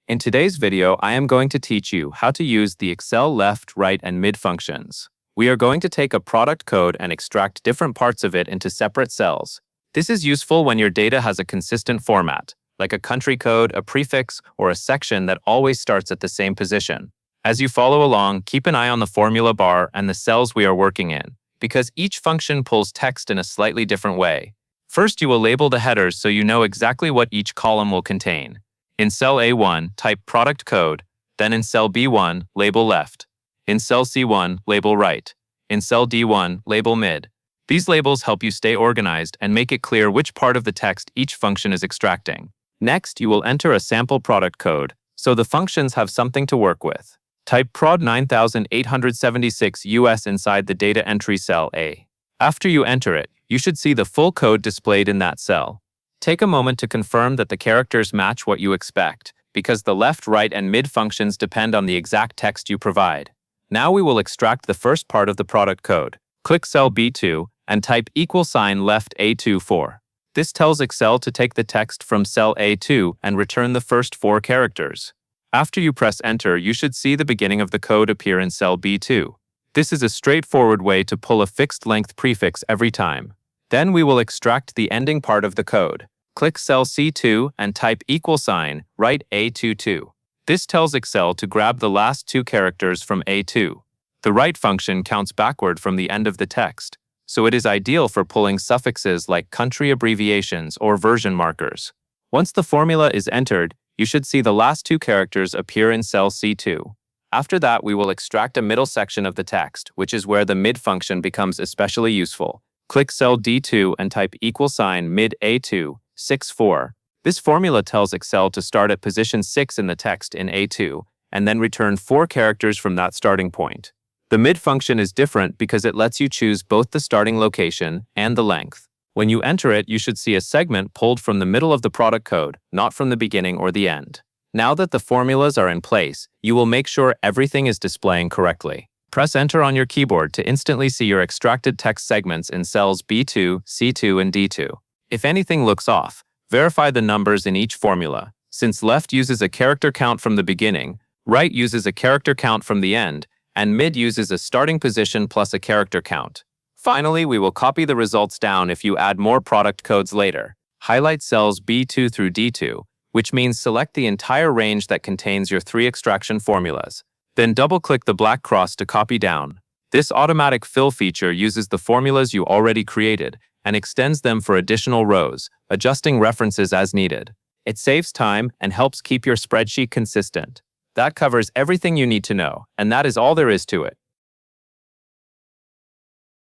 In today's video, I am going to teach you how to use the Excel left, right, and mid functions. We are going to take a product code and extract different parts of it into separate cells. This is useful when your data has a consistent format, like a country code, a prefix, or a section that always starts at the same position. As you follow along, keep an eye on the formula bar and the cells we are working in, because each function pulls text in a slightly different way. First, you will label the headers so you know exactly what each column will contain. In cell A1, type product code, then in cell B1, label left. In cell C1, label right. In cell D1, label mid. These labels help you stay organized and make it clear which part of the text each function is extracting. Next, you will enter a sample product code, so the functions have something to work with. Type prod 9876 US inside the data entry cell A. After you enter it, you should see the full code displayed in that cell. Take a moment to confirm that the characters match what you expect, because the left, right, and mid functions depend on the exact text you provide. Now we will extract the first part of the product code. Click cell B2 and type $left A24. This tells Excel to take the text from cell A2 and return the first 4 characters. After you press enter, you should see the beginning of the code appear in cell B2. This is a straightforward way to pull a fixed length prefix every time. Then we will extract the ending part of the code. Click cell C2 and type right A22. This tells Excel to grab the last 2 characters from A2. The right function counts backward from the end of the text, so it is ideal for pulling suffixes like country abbreviations or version markers. Once the formula is entered, you should see the last 2 characters appear in cell C2. After that, we will extract a middle section of the text, which is where the mid function becomes especially useful. Click cell D2 and type mid A2, 6-4. This formula tells Excel to start at position 6 in the text in A2, and then return 4 characters from that starting point. The mid function is different because it lets you choose both the starting location and the length. When you enter it, you should see a segment pulled from the middle of the product code, not from the beginning or the end. Now that the formulas are in place, you will make sure everything is displaying correctly. Press enter on your keyboard to instantly see your extracted text segments in cells B2, C2, and D2. If anything looks off, verify the numbers in each formula. Since left uses a character count from the beginning, right uses a character count from the end, and mid uses a starting position plus a character count. Finally, we will copy the results down if you add more product codes later. Highlight cells B2 through D2, which means select the entire range that contains your 3 extraction formulas. Then double-click the black cross to copy down. This automatic fill feature uses the formulas you already created and extends them for additional rows, adjusting references as needed. It saves time and helps keep your spreadsheet consistent. That covers everything you need to know, and that is all there is to it.